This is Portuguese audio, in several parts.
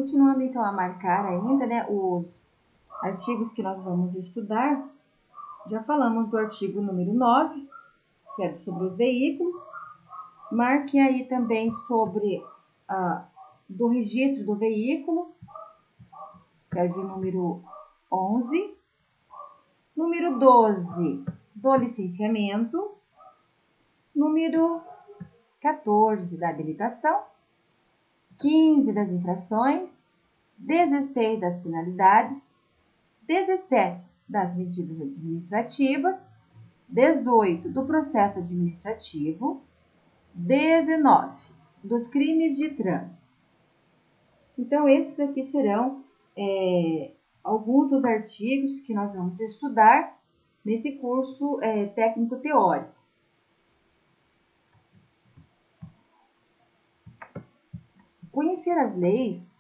Continuando então a marcar ainda, né, os artigos que nós vamos estudar, já falamos do artigo número 9, que é sobre os veículos. Marque aí também sobre do registro do veículo, que é o de número 11. Número 12, do licenciamento. Número 14, da habilitação. 15, das infrações. 16, das penalidades. 17, das medidas administrativas. 18, do processo administrativo. 19, dos crimes de trânsito. Então, esses aqui serão alguns dos artigos que nós vamos estudar nesse curso técnico teórico. Conhecer as leis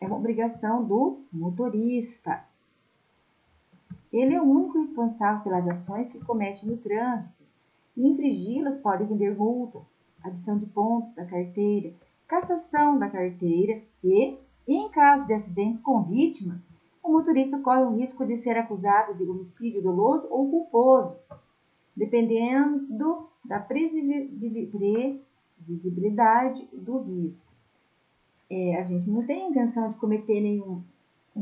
é uma obrigação do motorista. Ele é o único responsável pelas ações que comete no trânsito. E infringi-las pode render multa, adição de pontos da carteira, cassação da carteira e, em caso de acidentes com vítimas, o motorista corre o risco de ser acusado de homicídio doloso ou culposo, dependendo da previsibilidade do risco. A gente não tem a intenção de cometer nenhum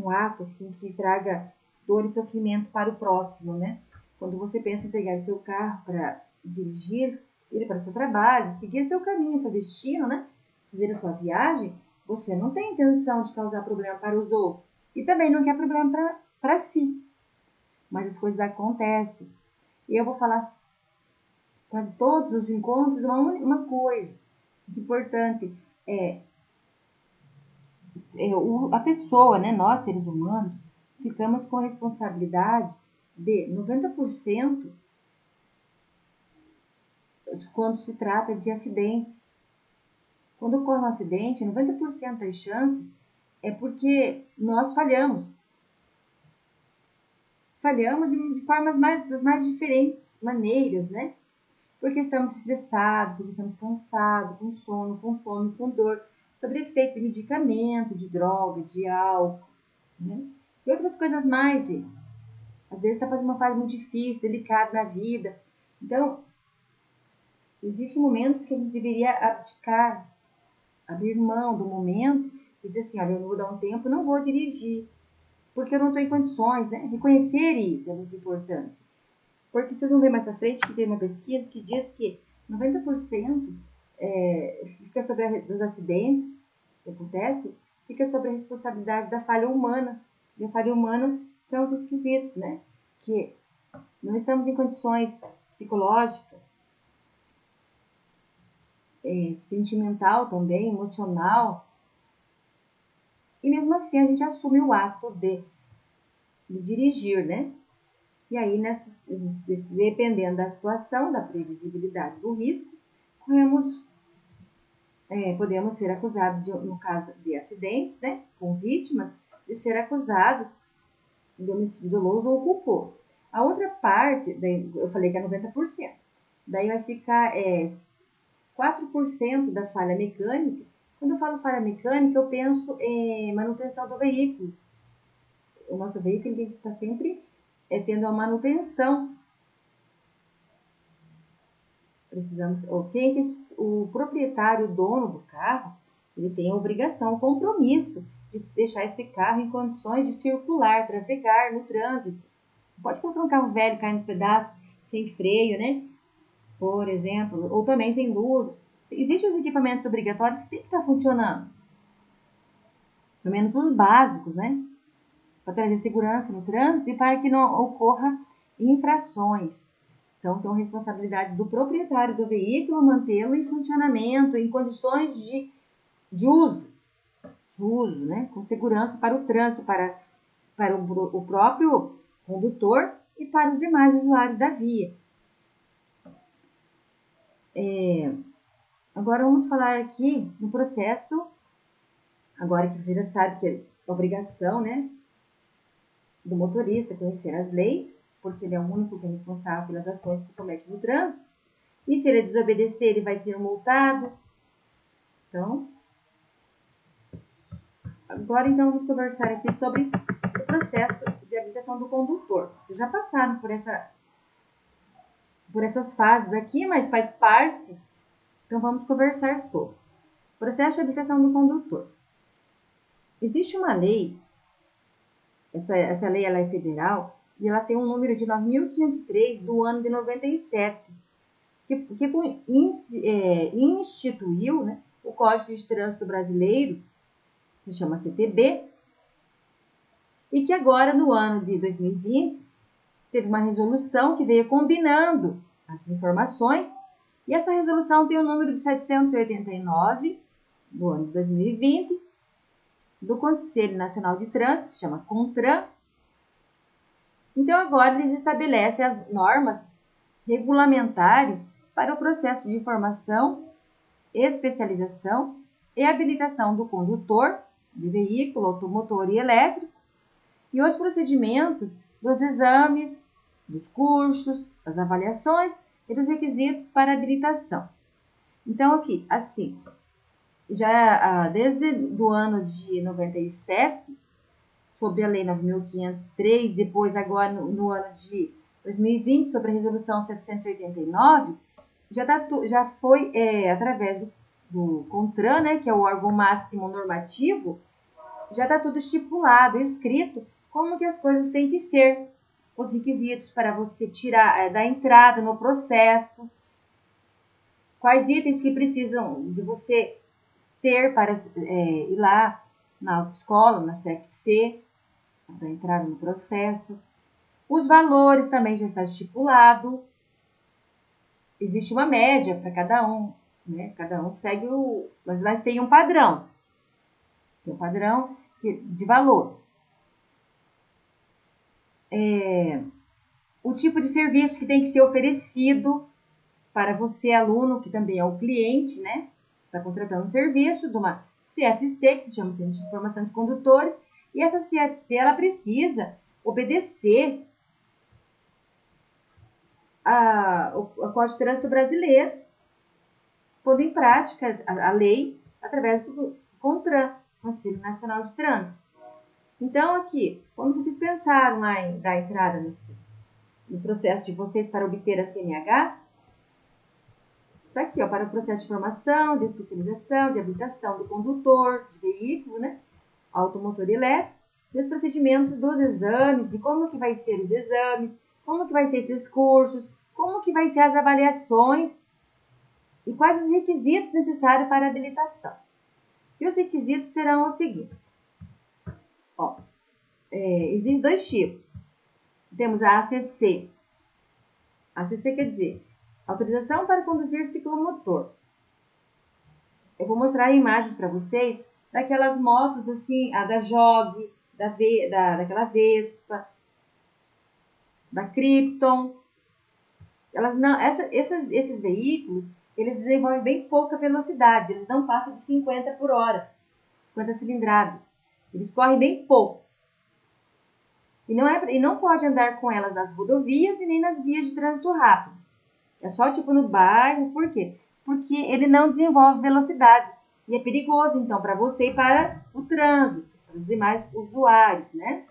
ato assim, que traga dor e sofrimento para o próximo, né? Quando você pensa em pegar seu carro para dirigir ele para o seu trabalho, seguir seu caminho, seu destino, né? Fazer a sua viagem, você não tem intenção de causar problema para os outros. E também não quer problema para si. Mas as coisas acontecem. E eu vou falar quase todos os encontros uma coisa importante. A pessoa, né, nós seres humanos, ficamos com a responsabilidade de 90% quando se trata de acidentes. Quando ocorre um acidente, 90% das chances é porque nós falhamos. Falhamos de formas das mais diferentes maneiras, né? Porque estamos estressados, porque estamos cansados, com sono, com fome, com dor, sobre efeito de medicamento, de droga, de álcool, né? E outras coisas mais, gente. Às vezes está fazendo uma fase muito difícil, delicada na vida. Então, existem momentos que a gente deveria abdicar, abrir mão do momento e dizer assim, olha, eu vou dar um tempo, não vou dirigir, porque eu não estou em condições, né? Reconhecer isso é muito importante. Porque vocês vão ver mais pra frente que tem uma pesquisa que diz que 90% fica sobre dos acidentes que acontecem, fica sobre a responsabilidade da falha humana. E a falha humana são os esquisitos, né? Que não estamos em condições psicológicas, sentimental também, emocional. E mesmo assim a gente assume o ato de dirigir, né? E aí, dependendo da situação, da previsibilidade do risco, podemos ser acusados, no caso de acidentes, né, com vítimas, de ser acusado de homicídio doloso ou culposo. A outra parte, eu falei que é 90%, daí vai ficar 4% da falha mecânica. Quando eu falo falha mecânica, eu penso em manutenção do veículo. O nosso veículo tem que estar sempre tendo a manutenção. Precisamos, o proprietário, o dono do carro, ele tem a obrigação, o compromisso de deixar esse carro em condições de circular, trafegar no trânsito. Não pode colocar um carro velho caindo nos pedaços, sem freio, né? Por exemplo, ou também sem luz. Existem os equipamentos obrigatórios que tem que estar funcionando. Pelo menos os básicos, né? Para trazer segurança no trânsito e para que não ocorra infrações. Então, responsabilidade do proprietário do veículo mantê-lo em funcionamento, em condições de uso, né? Com segurança para o trânsito, para o próprio condutor e para os demais usuários da via. Agora vamos falar aqui no processo, agora que você já sabe que é obrigação, né, do motorista conhecer as leis, porque ele é o único que é responsável pelas ações que comete no trânsito. E se ele desobedecer, ele vai ser multado. Então, Agora, então, vamos conversar aqui sobre o processo de habilitação do condutor. Vocês já passaram por essas fases aqui, mas faz parte. Então, vamos conversar sobre o processo de habilitação do condutor. Existe uma lei, essa lei ela é federal, e ela tem um número de 9.503 do ano de 97, que instituiu, né, o Código de Trânsito Brasileiro, que se chama CTB, e que agora, no ano de 2020, teve uma resolução que veio combinando as informações, e essa resolução tem o número de 789, do ano de 2020, do Conselho Nacional de Trânsito, que se chama CONTRAN. Então, agora eles estabelecem as normas regulamentares para o processo de formação, especialização e habilitação do condutor de veículo automotor e elétrico e os procedimentos dos exames, dos cursos, das avaliações e dos requisitos para habilitação. Então, aqui, assim, já desde do ano de 97, sobre a Lei 9.503, depois agora no ano de 2020, sobre a Resolução 789, já foi através do CONTRAN, né, que é o órgão máximo normativo, já está tudo estipulado, escrito, como que as coisas têm que ser, os requisitos para você tirar da entrada no processo, quais itens que precisam de você ter para ir lá na autoescola, na CFC, para entrar no processo. Os valores também já está estipulado. Existe uma média para cada um, né? Cada um segue mas tem um padrão. Tem um padrão de valores. O tipo de serviço que tem que ser oferecido para você, aluno, que também é o cliente, né? Está contratando um serviço de uma CFC, que se chama Centro de Formação de Condutores, e essa CFC, ela precisa obedecer ao Código de Trânsito Brasileiro, pondo em prática a lei através do CONTRAN, Conselho Nacional de Trânsito. Então, aqui, quando vocês pensaram lá em dar entrada no processo de vocês para obter a CNH, está aqui, ó, para o processo de formação, de especialização, de habilitação do condutor, de veículo, né, automotor e elétrico, e os procedimentos dos exames, de como que vai ser os exames, como que vai ser esses cursos, como que vai ser as avaliações e quais os requisitos necessários para a habilitação. E os requisitos serão os seguintes. Ó, existem dois tipos. Temos a ACC. ACC quer dizer autorização para conduzir ciclomotor. Eu vou mostrar imagens para vocês daquelas motos assim, a da Jog, daquela Vespa, da Krypton. Elas não, esses veículos, eles desenvolvem bem pouca velocidade, eles não passam de 50 por hora, 50 cilindradas. Eles correm bem pouco. E não pode andar com elas nas rodovias e nem nas vias de trânsito rápido. É só tipo no bairro, por quê? Porque ele não desenvolve velocidade. E é perigoso, então, para você e para o trânsito, para os demais usuários, né?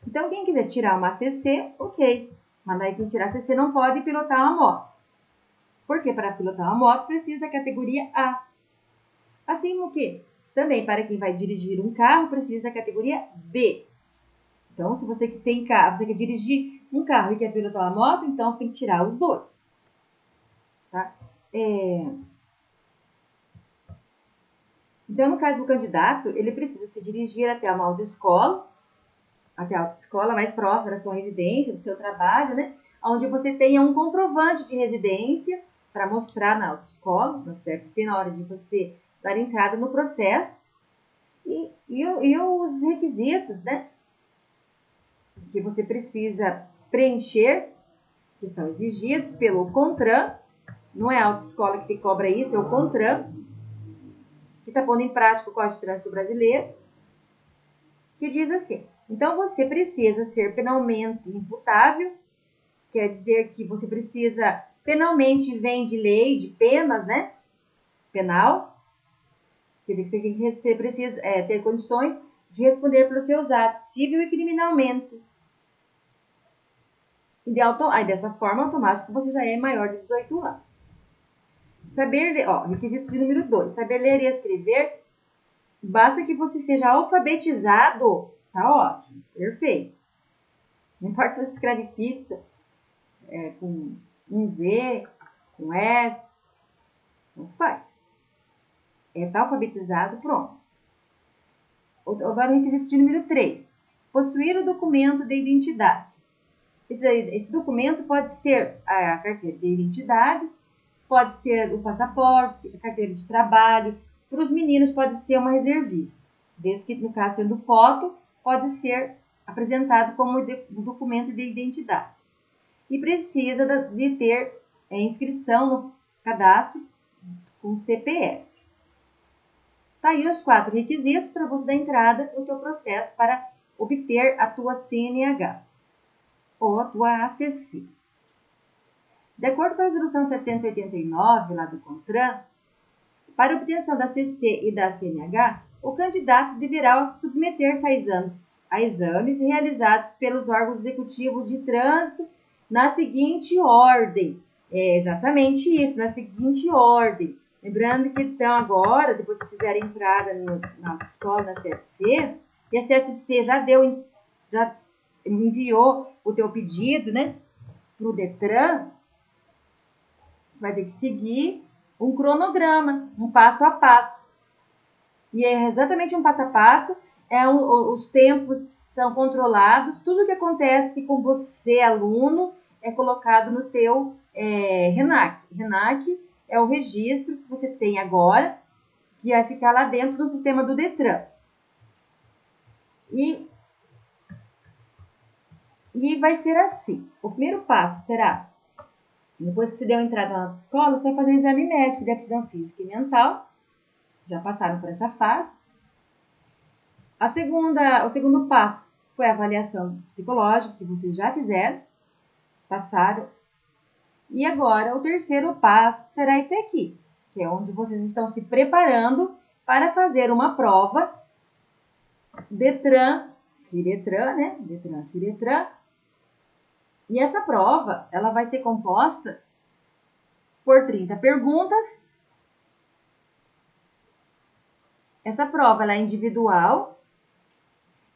Então, quem quiser tirar uma ACC, ok. Mas daí quem tirar ACC não pode pilotar uma moto. Porque para pilotar uma moto precisa da categoria A. Assim como que também para quem vai dirigir um carro precisa da categoria B. Então, se você que tem carro, você quer dirigir um carro e quer pilotar uma moto, então você tem que tirar os dois. Tá? Então, no caso do candidato, ele precisa se dirigir até uma autoescola, mais próxima da sua residência, do seu trabalho, né? Onde você tenha um comprovante de residência para mostrar na autoescola, na CFC, na hora de você dar entrada no processo. E os requisitos, né? Que você precisa preencher, que são exigidos pelo CONTRAN, não é a autoescola que te cobra isso, é o CONTRAN, que está pondo em prática o Código de Trânsito Brasileiro, que diz assim: então você precisa ser penalmente imputável, quer dizer que você precisa, penalmente vem de lei, de penas, né? Penal, Quer dizer que você precisa ter condições de responder pelos seus atos, civil e criminalmente. Aí, dessa forma, automático, você já é maior de 18 anos. Saber ler, requisito de número 2. Saber ler e escrever, basta que você seja alfabetizado. Tá ótimo, perfeito. Não importa se você escreve pizza com um Z, com S, não faz. Tá alfabetizado, pronto. Agora o requisito de número 3. Possuir o documento de identidade. Esse documento pode ser a carteira de identidade, pode ser o passaporte, a carteira de trabalho. Para os meninos pode ser uma reservista. Desde que, no caso, tendo foto, pode ser apresentado como documento de identidade. E precisa de ter inscrição no cadastro com CPF. Tá aí os 4 requisitos para você dar entrada no teu processo para obter a tua CNH ou a tua ACC. De acordo com a resolução 789 lá do CONTRAN, para a obtenção da CC e da CNH, o candidato deverá submeter-se a exames realizados pelos órgãos executivos de trânsito na seguinte ordem. É exatamente isso, na seguinte ordem. Lembrando que, então, agora, depois que vocês fizerem entrada na autoescola, na CFC, e a CFC já enviou o teu pedido, né, para o Detran, você vai ter que seguir um cronograma, um passo a passo. E é exatamente um passo a passo, os tempos são controlados, tudo que acontece com você, aluno, é colocado no teu RENAC. RENAC é o registro que você tem agora, que vai ficar lá dentro do sistema do Detran. E vai ser assim. O primeiro passo será, depois que você deu entrada na autoescola, você vai fazer o exame médico de aptidão física e mental. Já passaram por essa fase. O segundo passo foi a avaliação psicológica, que vocês já fizeram, passaram. E agora, o terceiro passo será esse aqui, que é onde vocês estão se preparando para fazer uma prova Detran-Ciretran, né? Detran-Ciretran. E essa prova, ela vai ser composta por 30 perguntas. Essa prova ela é individual.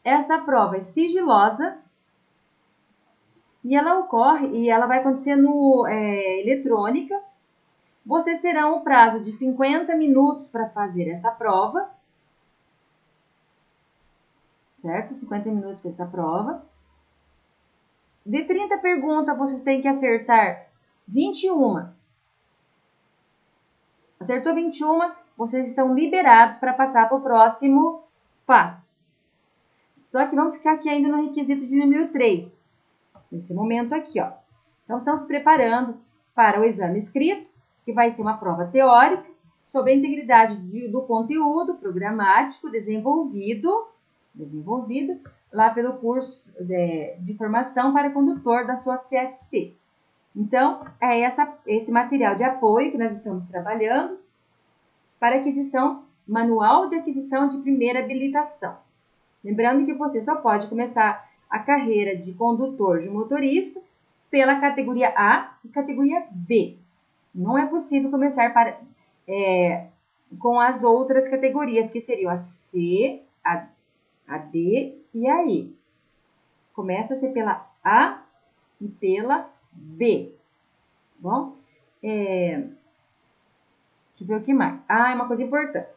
Essa prova é sigilosa. E ela vai acontecer no eletrônica. Vocês terão o prazo de 50 minutos para fazer essa prova. Certo? 50 minutos para essa prova. De 30 perguntas, vocês têm que acertar 21. Acertou 21, vocês estão liberados para passar para o próximo passo. Só que vamos ficar aqui ainda no requisito de número 3. Nesse momento aqui, ó. Então, estão se preparando para o exame escrito, que vai ser uma prova teórica sobre a integridade do conteúdo programático desenvolvido lá pelo curso de formação para condutor da sua CFC. Então, é esse material de apoio que nós estamos trabalhando para aquisição, manual de aquisição de primeira habilitação. Lembrando que você só pode começar a carreira de condutor de motorista pela categoria A e categoria B. Não é possível começar com as outras categorias, que seriam a C, a D e a E. Começa-se pela A e pela B. Bom, deixa eu ver o que mais. É uma coisa importante.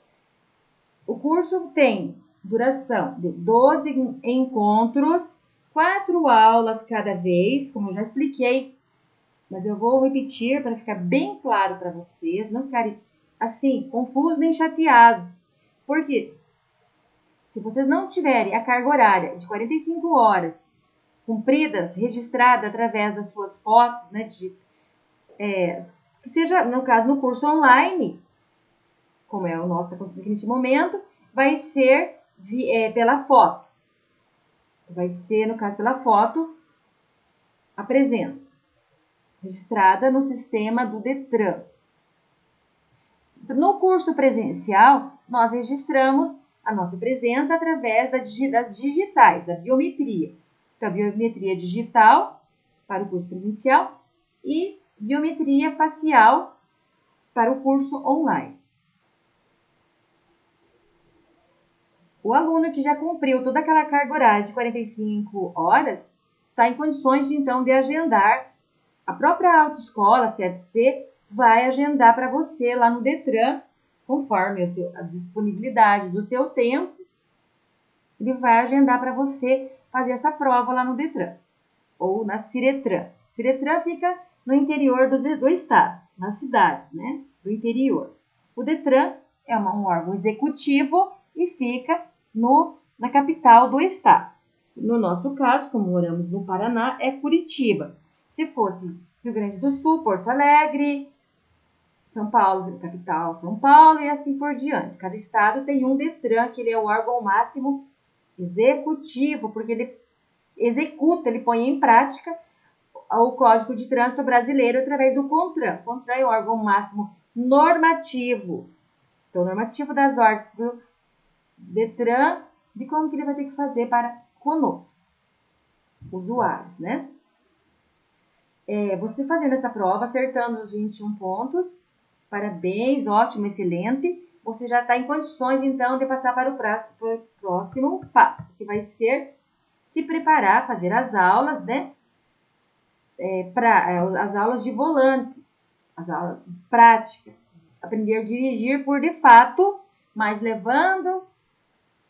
O curso tem duração de 12 encontros, 4 aulas cada vez, como eu já expliquei, mas eu vou repetir para ficar bem claro para vocês, não ficarem assim, confusos nem chateados. Porque se vocês não tiverem a carga horária de 45 horas cumpridas, registrada através das suas fotos, né, que seja, no caso, no curso online, como é o nosso está acontecendo aqui nesse momento, vai ser pela foto. Vai ser, no caso, pela foto, a presença registrada no sistema do Detran. No curso presencial, nós registramos a nossa presença através das digitais, da biometria. Então, biometria digital para o curso presencial e biometria facial para o curso online. O aluno que já cumpriu toda aquela carga horária de 45 horas está em condições, então, de agendar. A própria autoescola, CFC, vai agendar para você lá no Detran, conforme a disponibilidade do seu tempo, ele vai agendar para você fazer essa prova lá no Detran, ou na Ciretran. Ciretran fica no interior do estado, nas cidades, né, do interior. O Detran é um órgão executivo e fica na capital do estado. No nosso caso, como moramos no Paraná, é Curitiba. Se fosse Rio Grande do Sul, Porto Alegre, São Paulo, capital São Paulo e assim por diante. Cada estado tem um Detran, que ele é o órgão máximo executivo, porque ele executa, ele põe em prática o Código de Trânsito Brasileiro através do CONTRAN. O CONTRAN é o órgão máximo normativo. Então, normativo das ordens do Detran, de como que ele vai ter que fazer para conosco, usuários, né? Você fazendo essa prova, acertando os 21 pontos, parabéns, ótimo, excelente. Você já está em condições, então, de passar para o próximo passo, que vai ser se preparar, fazer as aulas, né? As aulas de volante, as aulas de prática, aprender a dirigir por de fato, mas levando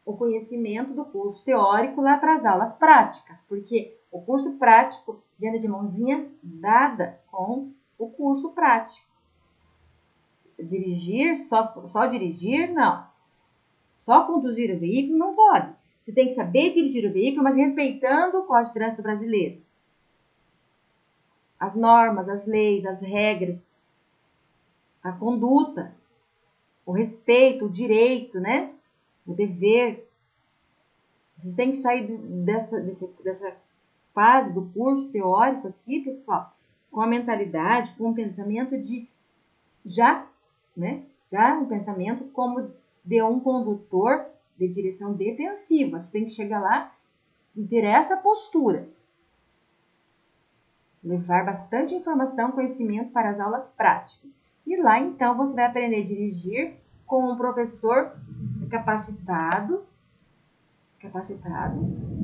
o conhecimento do curso teórico lá para as aulas práticas, porque o curso prático anda de mãozinha dada com o curso prático. Dirigir, só dirigir, não. Só conduzir o veículo não pode. Você tem que saber dirigir o veículo, mas respeitando o Código de Trânsito Brasileiro. As normas, as leis, as regras, a conduta, o respeito, o direito, né? O dever. Vocês têm que sair dessa fase do curso teórico aqui, pessoal, com a mentalidade, com o pensamento de já um pensamento como de um condutor de direção defensiva. Você tem que chegar lá e ter essa postura. Levar bastante informação, conhecimento para as aulas práticas. E lá, então, você vai aprender a dirigir com um professor capacitado,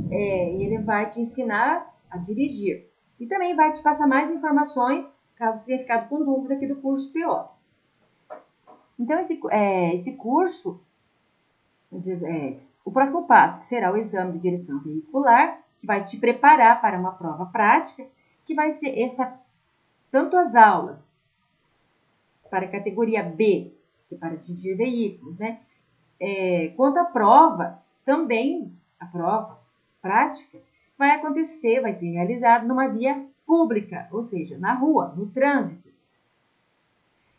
e ele vai te ensinar a dirigir. E também vai te passar mais informações, caso você tenha ficado com dúvida aqui do curso teórico. Então, esse curso, o próximo passo, que será o exame de direção veicular, que vai te preparar para uma prova prática, que vai ser tanto as aulas para a categoria B, que é para dirigir veículos, né? Quanto a prova, também a prova prática vai acontecer, vai ser realizada numa via pública, ou seja, na rua, no trânsito.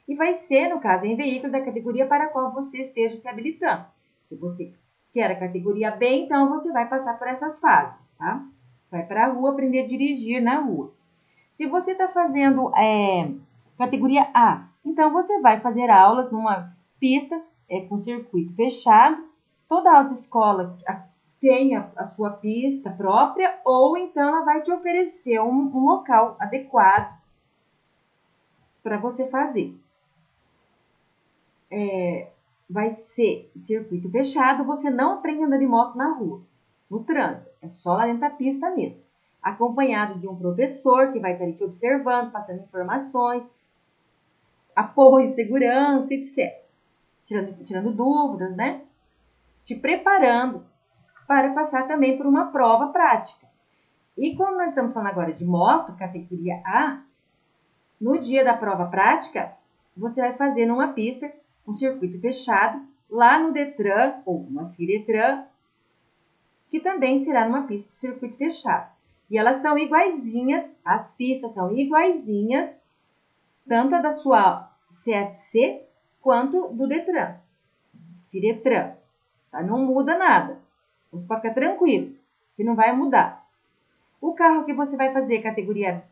E vai ser, no caso, em veículo da categoria para a qual você esteja se habilitando. Se você quer a categoria B, então você vai passar por essas fases, tá? Vai para a rua aprender a dirigir na rua. Se você está fazendo categoria A, então você vai fazer aulas numa pista com circuito fechado. Toda autoescola tem a sua pista própria, ou então ela vai te oferecer um local adequado para você fazer. Vai ser circuito fechado, você não aprende a andar de moto na rua, no trânsito, é só lá dentro da pista mesmo. Acompanhado de um professor que vai estar te observando, passando informações, apoio, segurança, etc. Tirando dúvidas, né? Te preparando para passar também por uma prova prática. E como nós estamos falando agora de moto, categoria A, no dia da prova prática, você vai fazer numa pista, um circuito fechado, lá no Detran ou na Ciretran, que também será numa pista de circuito fechado. E elas são iguaizinhas, as pistas são iguaizinhas, tanto a da sua CFC quanto do Detran, Ciretran. Tá? Não muda nada. Você pode ficar tranquilo, que não vai mudar. O carro que você vai fazer categoria,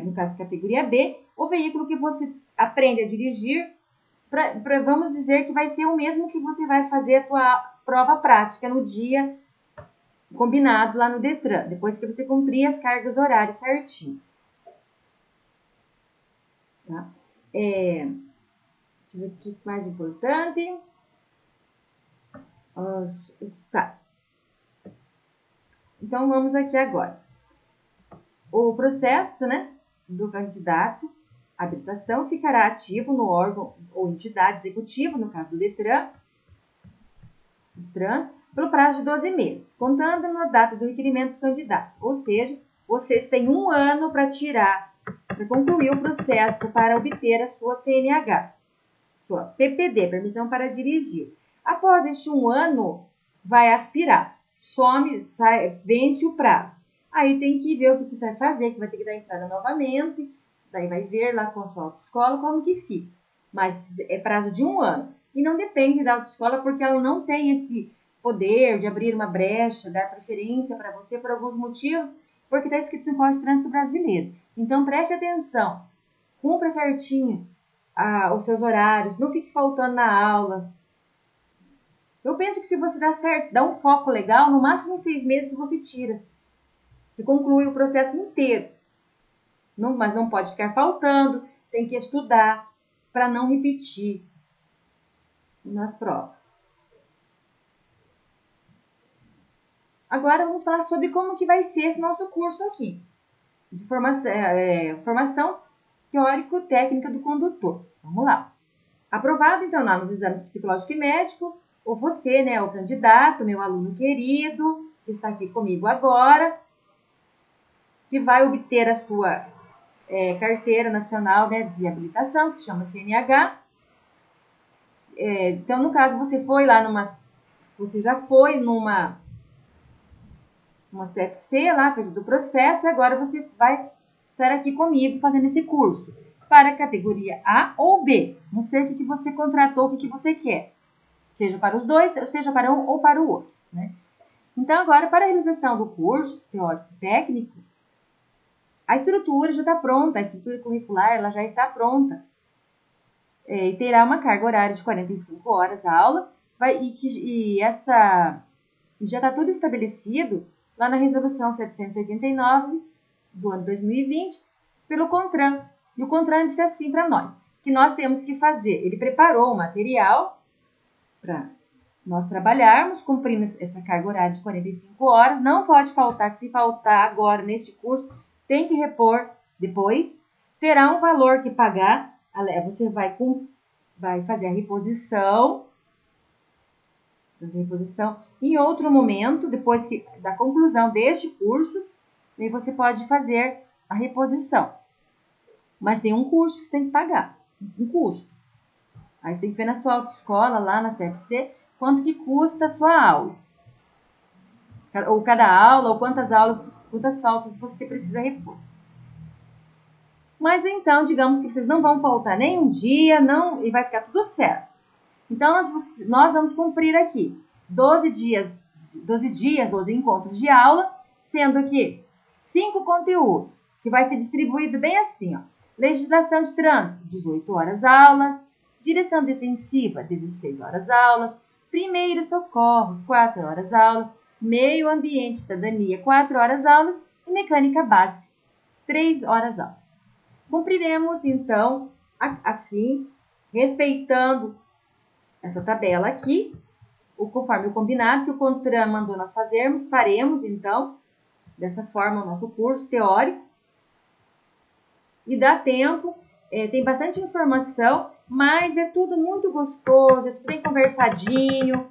no caso categoria B, o veículo que você aprende a dirigir Vamos dizer que vai ser o mesmo que você vai fazer a tua prova prática no dia combinado lá no Detran, depois que você cumprir as cargas horárias certinho. Tá? Deixa eu ver o que mais importante. Tá. Então, vamos aqui agora. O processo, né, do candidato à habilitação ficará ativo no órgão ou entidade executiva, no caso do Detran, pelo prazo de 12 meses, contando na data do requerimento do candidato. Ou seja, vocês têm 1 ano para concluir o processo para obter a sua CNH, sua PPD, permissão para dirigir. Após este 1 ano, vai aspirar, vence o prazo. Aí tem que ver o que você vai fazer, que vai ter que dar entrada novamente, daí vai ver lá com a sua autoescola como que fica. Mas é prazo de 1 ano. E não depende da autoescola, porque ela não tem esse poder de abrir uma brecha, dar preferência para você por alguns motivos, porque está escrito no Código de Trânsito Brasileiro. Então preste atenção, cumpra certinho os seus horários, não fique faltando na aula. Eu penso que se você dá certo, dá um foco legal, no máximo em 6 meses você tira. Você conclui o processo inteiro. Mas não pode ficar faltando, tem que estudar para não repetir nas provas. Agora vamos falar sobre como que vai ser esse nosso curso aqui, de formação teórico-técnica do condutor. Vamos lá. Aprovado, então, lá nos exames psicológico e médico, ou você, né, o candidato, meu aluno querido, que está aqui comigo agora, que vai obter a sua carteira nacional, né, de habilitação, que se chama CNH. Então, no caso, você já foi numa CFC lá, fez do processo, e agora você vai estar aqui comigo fazendo esse curso para a categoria A ou B. Não sei o que você contratou, o que você quer. Seja para os dois, seja para um ou para o outro, né? Então, agora, para a realização do curso teórico-técnico, a estrutura já está pronta, a estrutura curricular ela já está pronta. E terá uma carga horária de 45 horas a aula, já está tudo estabelecido lá na Resolução 789 do ano 2020, pelo CONTRAN. E o CONTRAN disse assim para nós, que nós temos que fazer, ele preparou o material para nós trabalharmos, cumprindo essa carga horária de 45 horas, não pode faltar, que se faltar agora neste curso, tem que repor depois, terá um valor que pagar, você vai fazer a reposição, em outro momento, depois da conclusão deste curso, aí você pode fazer a reposição. Mas tem um custo que você tem que pagar, um custo. Aí você tem que ver na sua autoescola, lá na CFC, quanto que custa a sua aula. Ou cada aula, ou quantas faltas você precisa repor. Mas então, digamos que vocês não vão faltar nem um dia, e vai ficar tudo certo. Então, nós vamos cumprir aqui 12 encontros de aula, sendo que 5 conteúdos, que vai ser distribuído bem assim, ó. Legislação de trânsito, 18 horas aulas, direção defensiva, 16 horas aulas, primeiros socorros, 4 horas aulas, meio ambiente, cidadania, 4 horas aulas e mecânica básica, 3 horas aulas. Cumpriremos, então, assim, respeitando essa tabela aqui, conforme o combinado que o CONTRAN mandou nós faremos, então, dessa forma, o nosso curso teórico. E dá tempo, tem bastante informação, mas é tudo muito gostoso, é tudo bem conversadinho.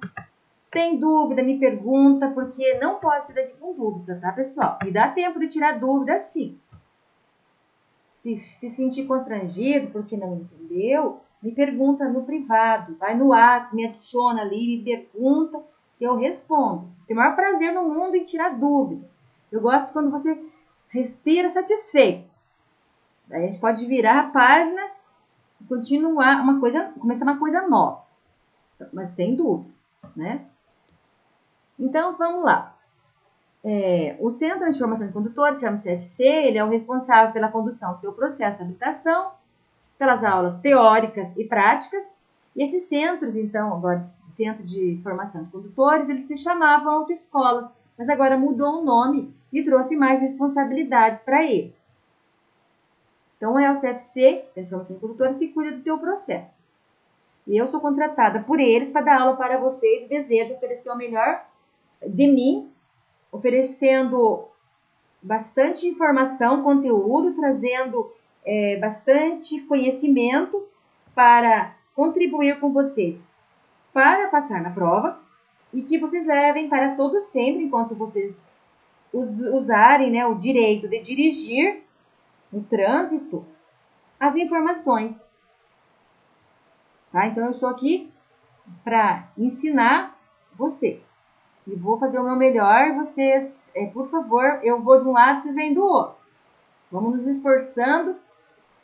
Tem dúvida, me pergunta, porque não pode ser daqui com dúvida, tá, pessoal? E dá tempo de tirar dúvida, sim. Se sentir constrangido porque não entendeu, me pergunta no privado, vai no WhatsApp, me adiciona ali, me pergunta, que eu respondo. Tenho o maior prazer no mundo em tirar dúvidas. Eu gosto quando você respira satisfeito. Daí a gente pode virar a página e continuar começar uma coisa nova, mas sem dúvida, né? Então, vamos lá. O Centro de Formação de Condutores, chama CFC, ele é o responsável pela condução do teu processo de habilitação, pelas aulas teóricas e práticas E esses centros, então, agora Centro de Formação de Condutores, eles se chamavam autoescolas, mas agora mudou o nome e trouxe mais responsabilidades para eles. Então, é o CFC, Centro de Formação de Condutores, que cuida do teu processo. E eu sou contratada por eles para dar aula para vocês e desejo oferecer o melhor de mim, oferecendo bastante informação, conteúdo, trazendo bastante conhecimento para contribuir com vocês para passar na prova e que vocês levem para todos sempre, enquanto vocês usarem, né, o direito de dirigir no trânsito, as informações. Tá? Então, eu estou aqui para ensinar vocês. E vou fazer o meu melhor. Vocês, por favor, eu vou de um lado, vocês vêm do outro. Vamos nos esforçando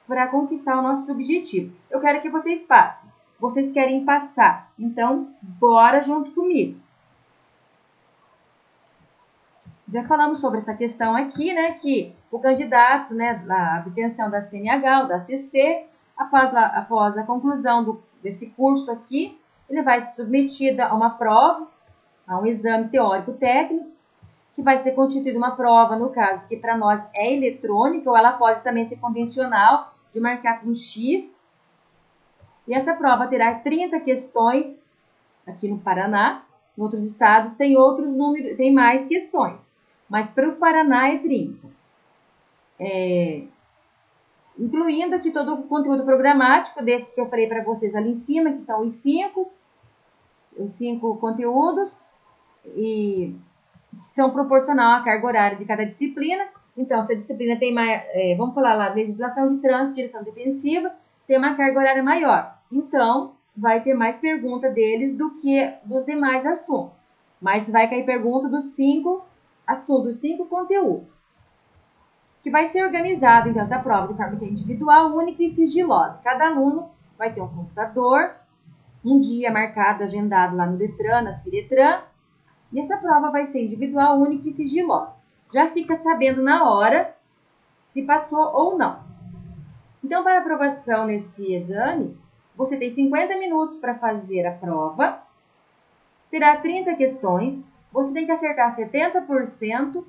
para conquistar o nosso objetivo. Eu quero que vocês passem. Vocês querem passar. Então, bora junto comigo. Já falamos sobre essa questão aqui, né? Que o candidato, né, a obtenção da CNH ou da CC, após a conclusão desse curso aqui, ele vai ser submetido a uma prova, a um exame teórico técnico, que vai ser constituída uma prova, no caso, que para nós é eletrônica, ou ela pode também ser convencional, de marcar com X. E essa prova terá 30 questões aqui no Paraná. Em outros estados tem outros números, tem mais questões. Mas para o Paraná é 30. Incluindo aqui todo o conteúdo programático, desses que eu falei para vocês ali em cima, que são os cinco conteúdos, e que são proporcional à carga horária de cada disciplina. Então, se a disciplina tem mais, vamos falar lá, legislação de trânsito, direção defensiva, tem uma carga horária maior. Então, vai ter mais pergunta deles do que dos demais assuntos. Mas vai cair pergunta dos 5 assuntos, 5 conteúdos. Que vai ser organizado, então, essa prova de forma individual, única e sigilosa. Cada aluno vai ter um computador, um dia marcado, agendado lá no Detran, na Ciretran, e essa prova vai ser individual, única e sigilosa. Já fica sabendo na hora se passou ou não. Então, para aprovação nesse exame, você tem 50 minutos para fazer a prova, terá 30 questões, você tem que acertar 70%.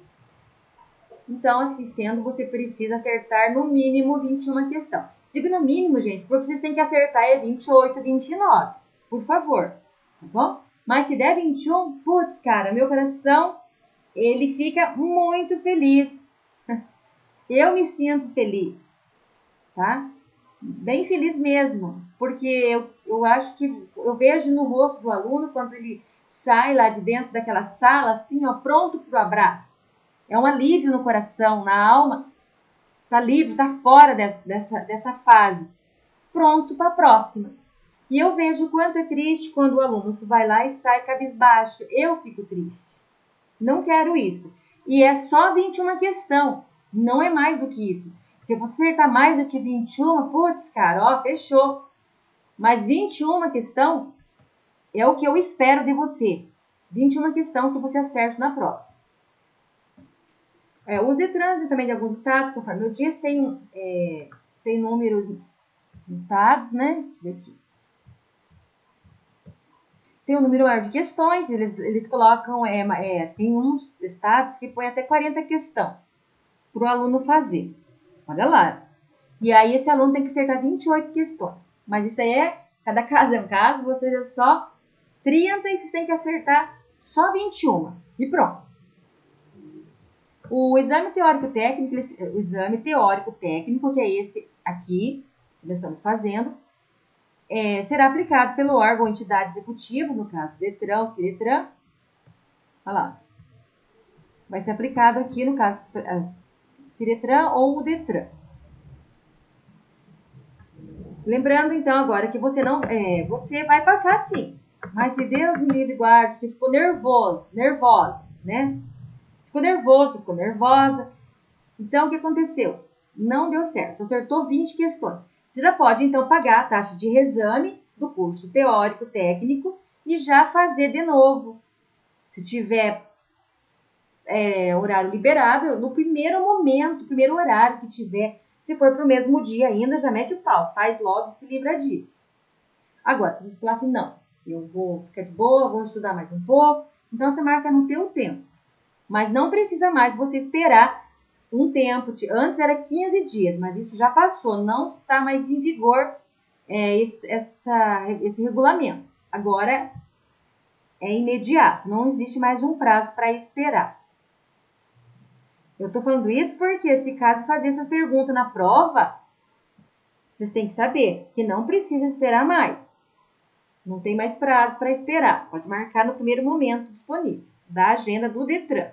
Então, assim sendo, você precisa acertar no mínimo 21 questões. Digo no mínimo, gente, porque vocês têm que acertar 28, 29. Por favor, tá bom? Mas se der 21, putz, cara, meu coração, ele fica muito feliz. Eu me sinto feliz, tá? Bem feliz mesmo, porque eu acho que eu vejo no rosto do aluno quando ele sai lá de dentro daquela sala, assim, ó, pronto para o abraço. É um alívio no coração, na alma, tá livre, tá fora dessa fase, pronto para a próxima. E eu vejo o quanto é triste quando o aluno vai lá e sai cabisbaixo. Eu fico triste. Não quero isso. E é só 21 questão, não é mais do que isso. Se você acertar mais do que 21, putz, cara, ó, fechou. Mas 21 questão é o que eu espero de você. 21 questão que você acerte na prova. Os Detrans também de alguns estados, conforme eu disse, tem números de estados, né? Deixa eu ver aqui. Tem um número maior de questões, eles colocam, tem uns estados que põem até 40 questões para o aluno fazer. Olha lá. E aí esse aluno tem que acertar 28 questões. Mas isso aí cada caso é um caso, vocês é só 30 e vocês têm que acertar só 21. E pronto. O exame teórico técnico, que é esse aqui, que nós estamos fazendo, será aplicado pelo órgão ou entidade executiva, no caso Detran ou Ciretran. Olha lá. Vai ser aplicado aqui, no caso, Ciretran ou o Detran. Lembrando, então, agora que você vai passar sim. Mas se Deus me livre e guarde, você ficou nervosa, né? Ficou nervoso, ficou nervosa. Então, o que aconteceu? Não deu certo. Acertou 20 questões. Você já pode, então, pagar a taxa de reexame do curso teórico técnico e já fazer de novo. Se tiver horário liberado, no primeiro momento, primeiro horário que tiver, se for para o mesmo dia ainda, já mete o pau. Faz logo e se livra disso. Agora, se você falar assim, não, eu vou ficar de boa, vou estudar mais um pouco, então você marca no teu tempo. Mas não precisa mais você esperar um tempo. Antes era 15 dias, mas isso já passou, não está mais em vigor esse regulamento. Agora é imediato, não existe mais um prazo para esperar. Eu estou falando isso porque, se caso fazer essas perguntas na prova, vocês têm que saber que não precisa esperar mais. Não tem mais prazo para esperar. Pode marcar no primeiro momento disponível da agenda do Detran.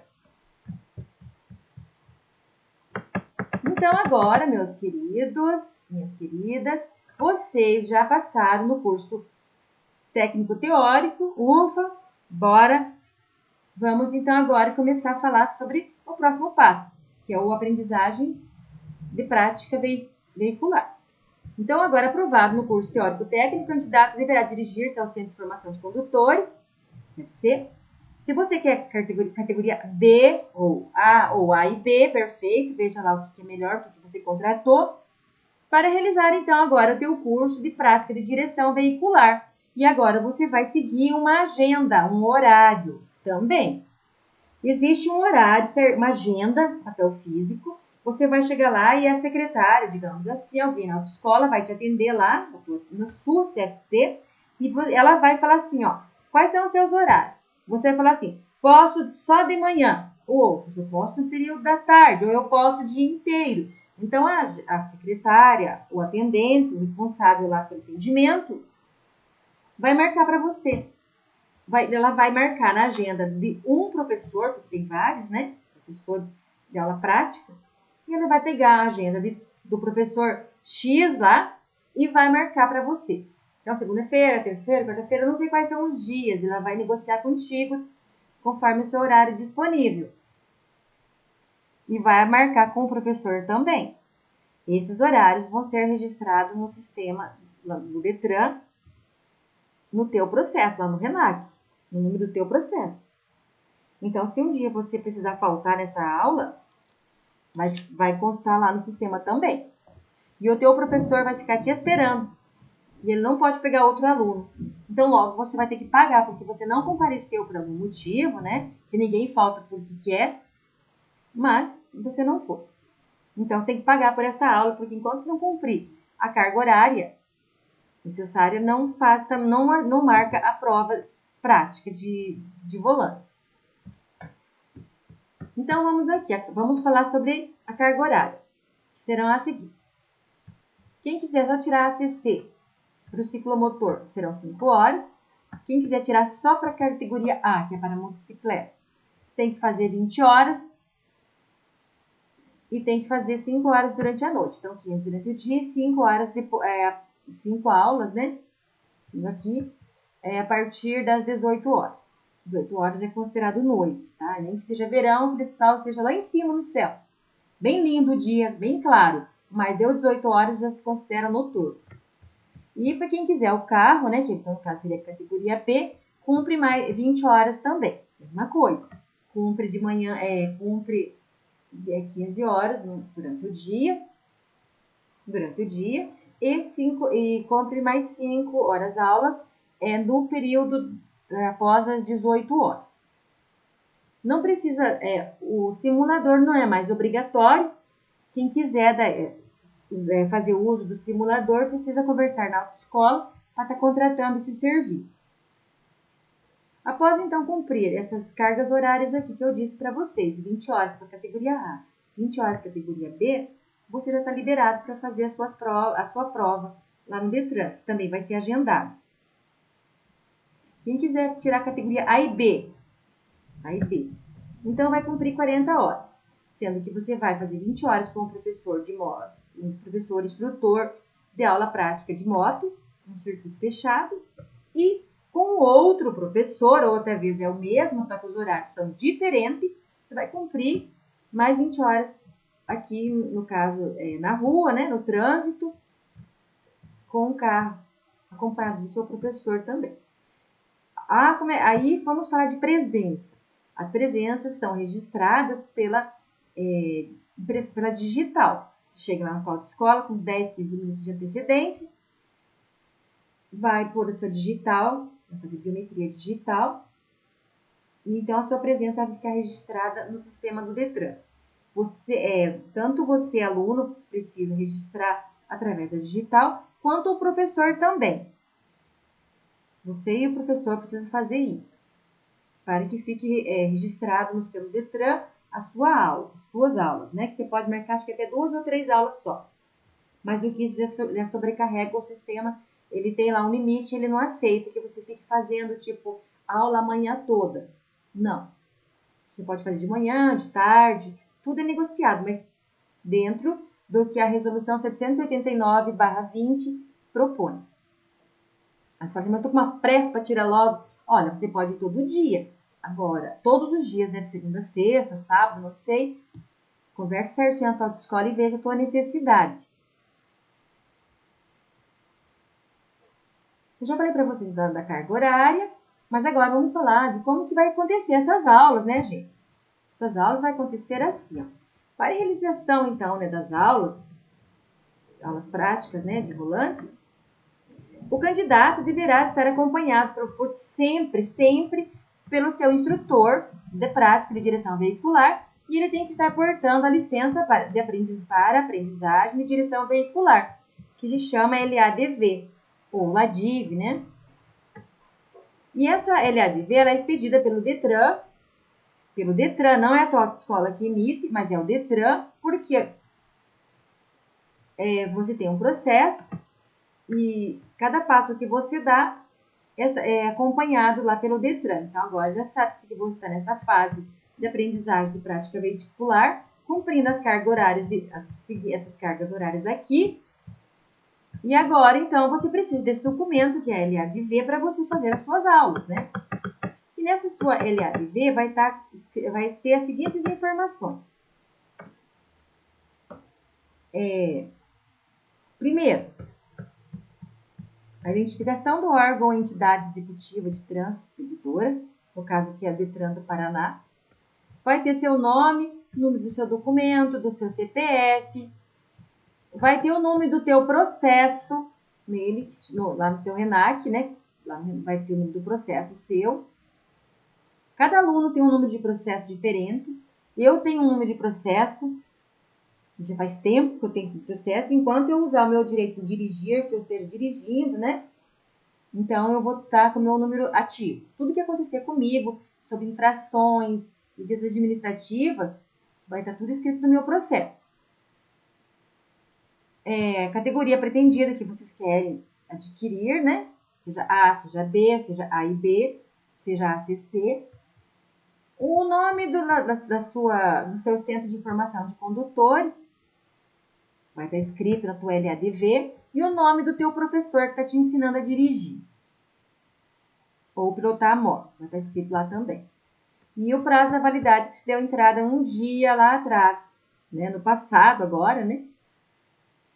Então, agora, meus queridos, minhas queridas, vocês já passaram no curso técnico teórico. Ufa, bora! Vamos, então, agora começar a falar sobre o próximo passo, que é a aprendizagem de prática veicular. Então, agora aprovado no curso teórico técnico, o candidato deverá dirigir-se ao Centro de Formação de Condutores, CFC. Se você quer categoria B ou A e B, perfeito, veja lá o que é melhor, o que você contratou, para realizar, então, agora o teu curso de prática de direção veicular. E agora você vai seguir uma agenda, um horário também. Existe um horário, uma agenda, papel físico. Você vai chegar lá e a secretária, digamos assim, alguém na autoescola vai te atender lá na sua CFC e ela vai falar assim, ó, quais são os seus horários? Você vai falar assim, posso só de manhã, ou eu posso no período da tarde, ou eu posso o dia inteiro. Então, a secretária, o atendente, o responsável lá pelo atendimento, vai marcar para você. Ela vai marcar na agenda de um professor, porque tem vários, né? Professores de aula prática. E ela vai pegar a agenda do professor X lá e vai marcar para você. Então, segunda-feira, terça-feira, quarta-feira, não sei quais são os dias. Ela vai negociar contigo conforme o seu horário disponível. E vai marcar com o professor também. Esses horários vão ser registrados no sistema do Detran, no teu processo, lá no RENAC, no número do teu processo. Então, se um dia você precisar faltar nessa aula, vai constar lá no sistema também. E o teu professor vai ficar te esperando. E ele não pode pegar outro aluno. Então, logo, você vai ter que pagar, porque você não compareceu por algum motivo, né? Que ninguém falta porque quer, mas você não foi. Então, você tem que pagar por essa aula, porque enquanto você não cumprir a carga horária necessária, não marca a prova prática de volante. Então, vamos aqui. Vamos falar sobre a carga horária, que serão as seguintes. Quem quiser só tirar a ACC para o ciclomotor, serão 5 horas. Quem quiser tirar só para a categoria A, que é para a motocicleta, tem que fazer 20 horas. E tem que fazer 5 horas durante a noite. Então, 15 durante o dia e 5 horas depois, 5 aulas, né? 5 aqui, a partir das 18 horas. 18 horas é considerado noite, tá? Nem que seja verão, que esse sol esteja lá em cima no céu. Bem lindo o dia, bem claro. Mas deu 18 horas, já se considera noturno. E para quem quiser o carro, né? Que então, no caso seria a categoria B, cumpre mais 20 horas também. Mesma coisa. Cumpre de manhã, cumpre 15 horas durante o dia e cumpre mais 5 horas aulas no período após as 18 horas. Não precisa, o simulador não é mais obrigatório. Quem quiser fazer uso do simulador precisa conversar na autoescola para estar contratando esse serviço. Após, então, cumprir essas cargas horárias aqui que eu disse para vocês, 20 horas para a categoria A, 20 horas para a categoria B, você já está liberado para fazer a sua prova lá no Detran, que também vai ser agendado. Quem quiser tirar a categoria A e B, então vai cumprir 40 horas, sendo que você vai fazer 20 horas com o professor de moto, um professor instrutor de aula prática de moto, um circuito fechado, e com outro professor, ou outra vez é o mesmo, só que os horários são diferentes, você vai cumprir mais 20 horas aqui, no caso, na rua, né, no trânsito, com o carro, acompanhado do seu professor também. Aí vamos falar de presença. As presenças são registradas pela digital. Chega lá na tua autoescola com 10, 15 minutos de antecedência, vai pôr o seu digital, vai fazer biometria digital, e então a sua presença vai ficar registrada no sistema do Detran. Tanto você, aluno, precisa registrar através da digital, quanto o professor também. Você e o professor precisam fazer isso, para que fique registrado no sistema do Detran a sua aula, as suas aulas, né? Que você pode marcar, acho que até 2 ou 3 aulas só. Mas do que isso já sobrecarrega o sistema, ele tem lá um limite, ele não aceita que você fique fazendo, tipo, aula a manhã toda. Não. Você pode fazer de manhã, de tarde, tudo é negociado, mas dentro do que a resolução 789/20 propõe. Mas você fala assim, mas eu tô com uma pressa para tirar logo. Olha, você pode ir todo dia. Agora, todos os dias, né? De segunda a sexta, sábado, não sei. Converse certinho na tua autoescola e veja a tua necessidade. Eu já falei para vocês da carga horária, mas agora vamos falar de como que vai acontecer essas aulas, né, gente? Essas aulas vão acontecer assim, ó. Para a realização, então, né, das aulas práticas, né, de volante, o candidato deverá estar acompanhado por sempre pelo seu instrutor de prática de direção veicular e ele tem que estar portando a licença para aprendizagem de direção veicular, que se chama LADV, ou LADIV, né? E essa LADV ela é expedida pelo Detran, não é a tua autoescola que emite, mas é o Detran, porque você tem um processo e cada passo que você dá é acompanhado lá pelo Detran. Então, agora já sabe-se que você está nessa fase de aprendizagem de prática veicular, cumprindo as cargas horárias, essas cargas horárias aqui. E agora, então, você precisa desse documento, que é a LADV, para você fazer as suas aulas, né? E nessa sua LADV vai ter as seguintes informações. Primeiro, a identificação do órgão ou entidade executiva de trânsito expeditora, no caso aqui é a Detran do Paraná. Vai ter seu nome, número do seu documento, do seu CPF. Vai ter o nome do teu processo nele, lá no seu RENAC, né? Lá vai ter o nome do processo seu. Cada aluno tem um número de processo diferente. Eu tenho um número de processo, já faz tempo que eu tenho esse processo, enquanto eu usar o meu direito de dirigir, que eu esteja dirigindo, né? Então, eu vou estar com o meu número ativo. Tudo que acontecer comigo, sobre infrações, medidas administrativas, vai estar tudo escrito no meu processo. Categoria pretendida que vocês querem adquirir, né? Seja A, seja B, seja A e B, seja ACC. O nome do seu centro de formação de condutores vai estar escrito na tua LADV e o nome do teu professor que está te ensinando a dirigir ou pilotar a moto, vai estar escrito lá também. E o prazo da validade que se deu entrada um dia lá atrás, né? No passado agora, né?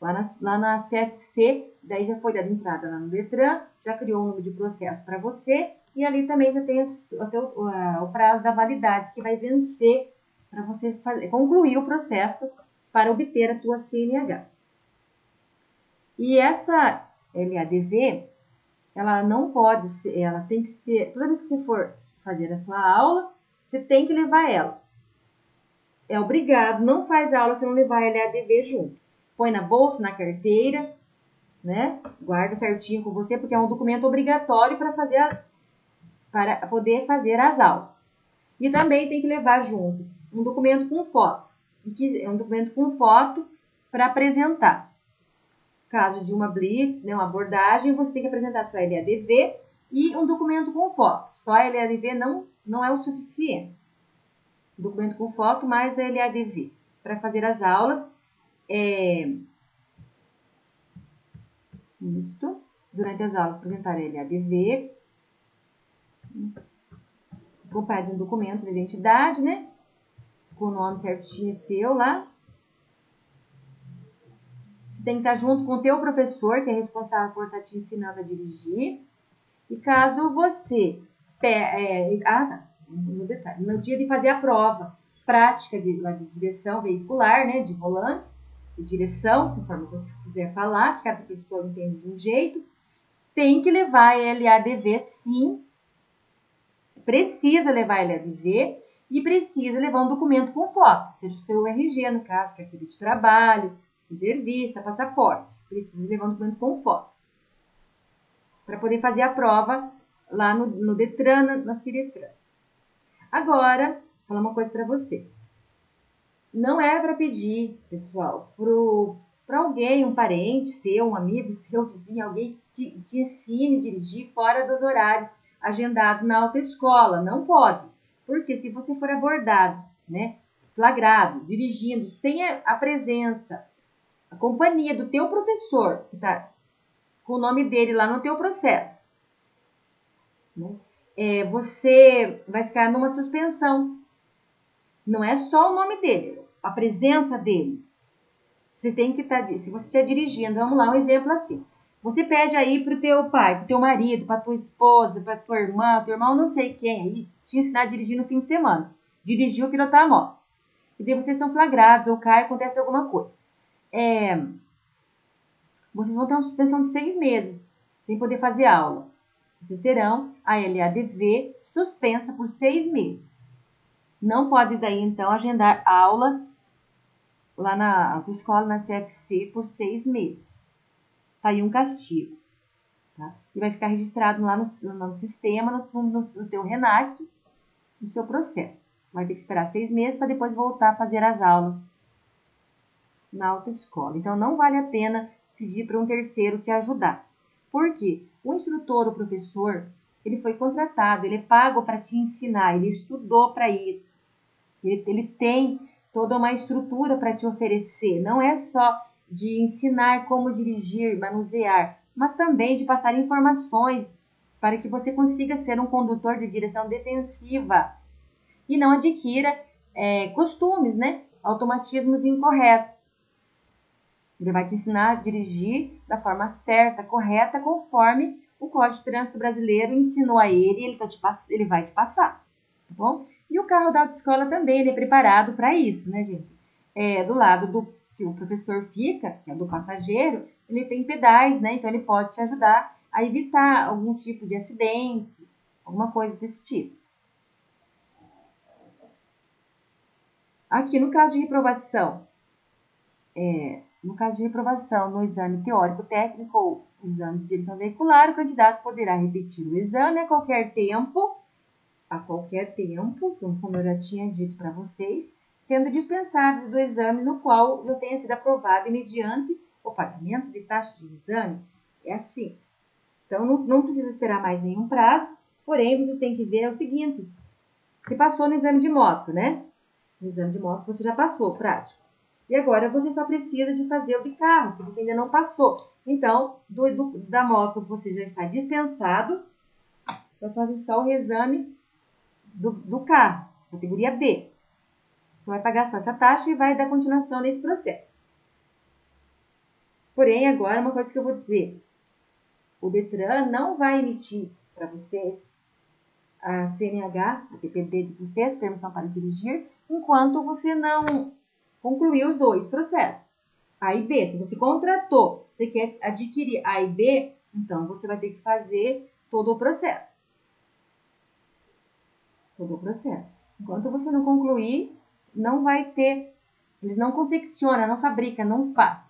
Lá na CFC, daí já foi dada entrada lá no Detran, já criou um número de processo para você e ali também já tem o prazo da validade que vai vencer para você concluir o processo para obter a tua CNH. E essa LADV, ela não pode ser, ela tem que ser, toda vez que você for fazer a sua aula, você tem que levar ela. É obrigado, não faz aula se não levar a LADV junto. Põe na bolsa, na carteira, né? Guarda certinho com você, porque é um documento obrigatório para poder fazer as aulas. E também tem que levar junto um documento com foto. Um documento com foto para apresentar. Caso de uma blitz, né, uma abordagem, você tem que apresentar sua LADV e um documento com foto. Só a LADV não é o suficiente. Documento com foto mais a LADV. Para fazer as aulas, durante as aulas, apresentar a LADV, acompanhado de um documento de identidade, né? Com o nome certinho seu lá. Você tem que estar junto com o teu professor, que é responsável por estar te ensinando a dirigir. E caso você... no dia de fazer a prova prática de direção veicular, né? De volante, de direção, conforme você quiser falar, que cada pessoa entende de um jeito. tem que levar a LADV, sim. Precisa levar a LADV e precisa levar um documento com foto, seja o seu RG, no caso, carteira de trabalho, reservista, passaporte. Precisa levar um documento com foto para poder fazer a prova lá no Detran, na Ciretran. Agora, vou falar uma coisa para vocês. Não é para pedir, pessoal, para alguém, um parente seu, um amigo seu, vizinho, alguém que te ensine a dirigir fora dos horários agendados na autoescola. Não pode. Porque se você for abordado, né, flagrado, dirigindo sem a presença, a companhia do teu professor, que está com o nome dele lá no teu processo, né, você vai ficar numa suspensão. Não é só o nome dele, a presença dele. Você tem que estar, se você estiver dirigindo, vamos lá, um exemplo assim. Você pede aí para o teu pai, para o teu marido, para tua esposa, para tua irmã, teu irmão, não sei quem aí, te ensinar a dirigir no fim de semana. Dirigiu, pilotar a moto. E daí vocês são flagrados ou cai, acontece alguma coisa. Vocês vão ter uma suspensão de 6 meses, sem poder fazer aula. Vocês terão a LADV suspensa por 6 meses. Não pode daí, então, agendar aulas lá na autoescola, na CFC, por 6 meses. Tá aí um castigo. Tá? E vai ficar registrado lá no sistema, no teu RENAC, no seu processo. Vai ter que esperar 6 meses para depois voltar a fazer as aulas na autoescola. Então, não vale a pena pedir para um terceiro te ajudar. Por quê? O instrutor, o professor, ele foi contratado, ele é pago para te ensinar, ele estudou para isso. Ele tem toda uma estrutura para te oferecer. Não é só de ensinar como dirigir, manusear, mas também de passar informações para que você consiga ser um condutor de direção defensiva e não adquira costumes, né? Automatismos incorretos. Ele vai te ensinar a dirigir da forma certa, correta, conforme o Código de Trânsito Brasileiro ensinou a ele, ele vai te passar, tá bom? E o carro da autoescola também, ele é preparado para isso, né, gente? Do lado do que o professor fica, que é do passageiro, ele tem pedais, né? Então, ele pode te ajudar a evitar algum tipo de acidente, alguma coisa desse tipo. Aqui, no caso de reprovação, no exame teórico técnico ou exame de direção veicular, o candidato poderá repetir o exame a qualquer tempo, como eu já tinha dito para vocês, sendo dispensável do exame no qual já tenha sido aprovado e mediante o pagamento de taxa de exame. É assim. Então, não precisa esperar mais nenhum prazo, porém, vocês têm que ver o seguinte, você passou no exame de moto, né? No exame de moto você já passou, prático. E agora você só precisa de fazer o de carro, que você ainda não passou. Então, da moto você já está dispensado, vai fazer só o exame do carro, categoria B. Você vai pagar só essa taxa e vai dar continuação nesse processo. Porém, agora uma coisa que eu vou dizer. O Detran não vai emitir para vocês a CNH, a PPD de vocês, permissão para dirigir, enquanto você não concluir os 2 processos. A e B, se você contratou, você quer adquirir A e B, então você vai ter que fazer todo o processo. Enquanto você não concluir, não vai ter, eles não confeccionam, não fabricam, não faz.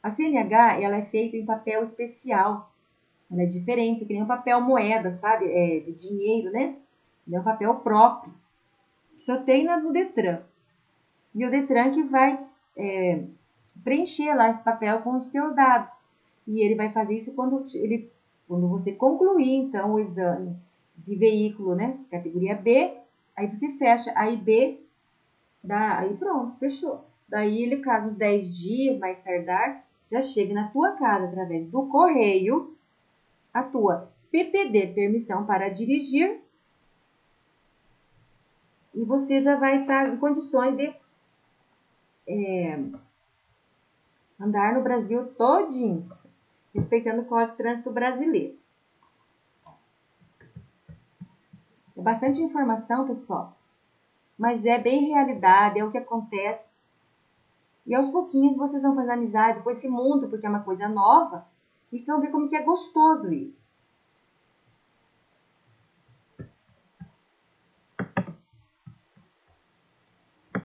A CNH, ela é feita em papel especial, ela é diferente, que nem um papel moeda, sabe, de dinheiro, né? Ele é um papel próprio, só tem no Detran. E o Detran que vai preencher lá esse papel com os teus dados. E ele vai fazer isso quando você concluir, então, o exame de veículo, né? Categoria B, aí você fecha A e B, aí pronto, fechou. Daí ele, caso uns 10 dias mais tardar, já chega na tua casa através do correio a tua PPD, permissão para dirigir, e você já vai estar em condições de andar no Brasil todinho, respeitando o Código de Trânsito Brasileiro. É bastante informação, pessoal, mas é bem realidade, é o que acontece. E aos pouquinhos vocês vão fazer amizade com esse mundo, porque é uma coisa nova, E vocês vão ver como que é gostoso isso.